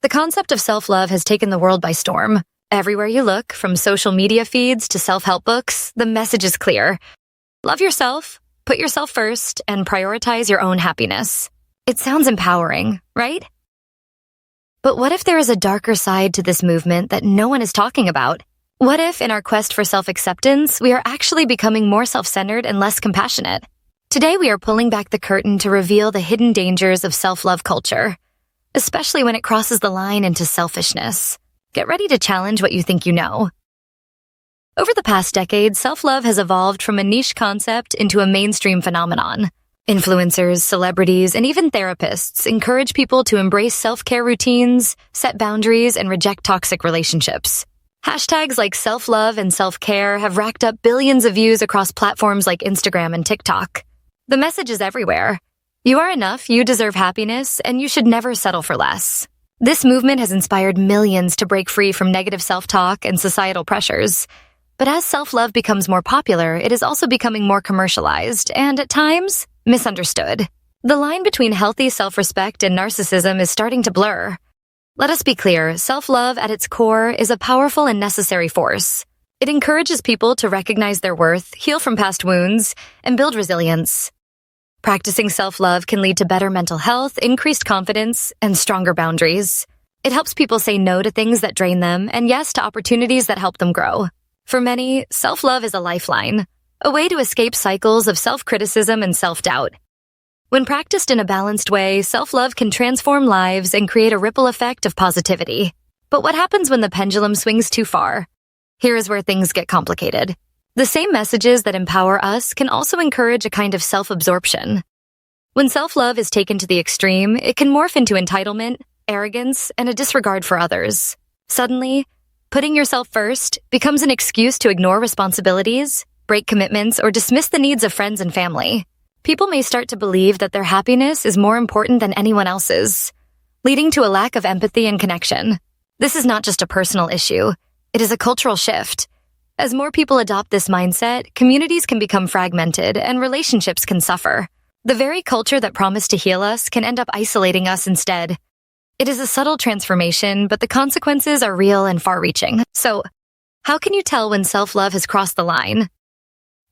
The concept of self-love has taken the world by storm. Everywhere you look, from social media feeds to self-help books, the message is clear. Love yourself, put yourself first, and prioritize your own happiness. It sounds empowering, right? But what if there is a darker side to this movement that no one is talking about? What if, in our quest for self-acceptance, we are actually becoming more self-centered and less compassionate? Today, we are pulling back the curtain to reveal the hidden dangers of self-love culture, especially when it crosses the line into selfishness. Get ready to challenge what you think you know. Over the past decade, self-love has evolved from a niche concept into a mainstream phenomenon. Influencers, celebrities, and even therapists encourage people to embrace self-care routines, set boundaries, and reject toxic relationships. Hashtags like self-love and self-care have racked up billions of views across platforms like Instagram and TikTok. The message is everywhere. You are enough, you deserve happiness, and you should never settle for less. This movement has inspired millions to break free from negative self-talk and societal pressures. But as self-love becomes more popular, it is also becoming more commercialized and, at times, misunderstood. The line between healthy self-respect and narcissism is starting to blur. Let us be clear, self-love at its core is a powerful and necessary force. It encourages people to recognize their worth, heal from past wounds, and build resilience. Practicing self-love can lead to better mental health, increased confidence, and stronger boundaries. It helps people say no to things that drain them and yes to opportunities that help them grow. For many, self-love is a lifeline, a way to escape cycles of self-criticism and self-doubt. When practiced in a balanced way, self-love can transform lives and create a ripple effect of positivity. But what happens when the pendulum swings too far? Here is where things get complicated. The same messages that empower us can also encourage a kind of self-absorption. When self-love is taken to the extreme, it can morph into entitlement, arrogance, and a disregard for others. Suddenly, putting yourself first becomes an excuse to ignore responsibilities, break commitments, or dismiss the needs of friends and family. People may start to believe that their happiness is more important than anyone else's, leading to a lack of empathy and connection. This is not just a personal issue. It is a cultural shift. As more people adopt this mindset, communities can become fragmented and relationships can suffer. The very culture that promised to heal us can end up isolating us instead. It is a subtle transformation, but the consequences are real and far-reaching. So, how can you tell when self-love has crossed the line?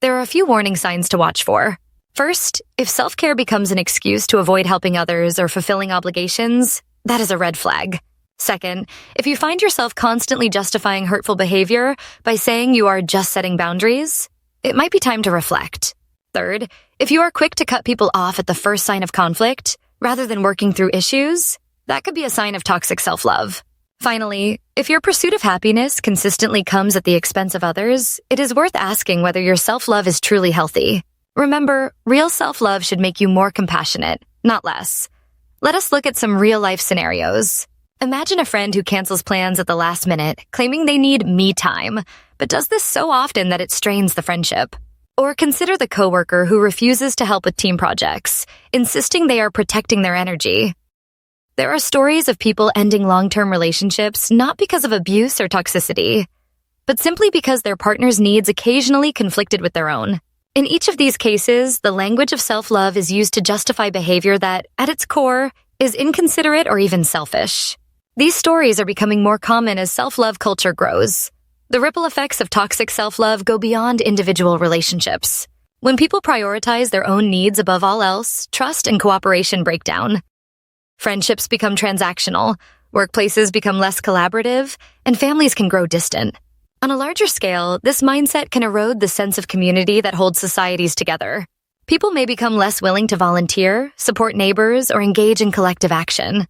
There are a few warning signs to watch for. First, if self-care becomes an excuse to avoid helping others or fulfilling obligations, that is a red flag. Second, if you find yourself constantly justifying hurtful behavior by saying you are just setting boundaries, it might be time to reflect. Third, if you are quick to cut people off at the first sign of conflict, rather than working through issues, that could be a sign of toxic self-love. Finally, if your pursuit of happiness consistently comes at the expense of others, it is worth asking whether your self-love is truly healthy. Remember, real self-love should make you more compassionate, not less. Let us look at some real-life scenarios. Imagine a friend who cancels plans at the last minute, claiming they need me time, but does this so often that it strains the friendship. Or consider the coworker who refuses to help with team projects, insisting they are protecting their energy. There are stories of people ending long-term relationships not because of abuse or toxicity, but simply because their partner's needs occasionally conflicted with their own. In each of these cases, the language of self-love is used to justify behavior that, at its core, is inconsiderate or even selfish. These stories are becoming more common as self-love culture grows. The ripple effects of toxic self-love go beyond individual relationships. When people prioritize their own needs above all else, trust and cooperation break down. Friendships become transactional, workplaces become less collaborative, and families can grow distant. On a larger scale, this mindset can erode the sense of community that holds societies together. People may become less willing to volunteer, support neighbors, or engage in collective action.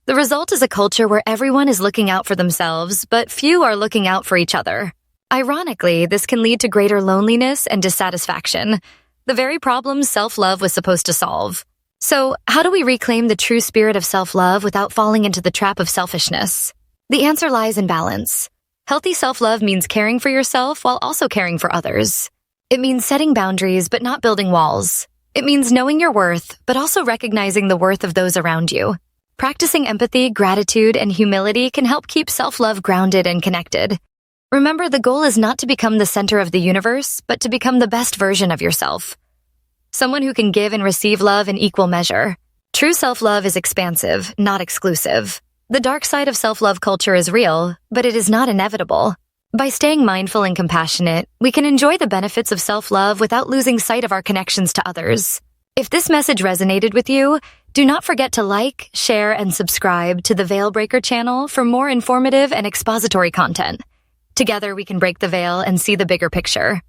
The result is a culture where everyone is looking out for themselves, but few are looking out for each other. Ironically, this can lead to greater loneliness and dissatisfaction, the very problems self-love was supposed to solve. So, how do we reclaim the true spirit of self-love without falling into the trap of selfishness? The answer lies in balance. Healthy self-love means caring for yourself while also caring for others. It means setting boundaries but not building walls. It means knowing your worth, but also recognizing the worth of those around you. Practicing empathy, gratitude, and humility can help keep self-love grounded and connected. Remember, the goal is not to become the center of the universe, but to become the best version of yourself. Someone who can give and receive love in equal measure. True self-love is expansive, not exclusive. The dark side of self-love culture is real, but it is not inevitable. By staying mindful and compassionate, we can enjoy the benefits of self-love without losing sight of our connections to others. If this message resonated with you, do not forget to like, share, and subscribe to the Veilbreaker channel for more informative and expository content. Together we can break the veil and see the bigger picture.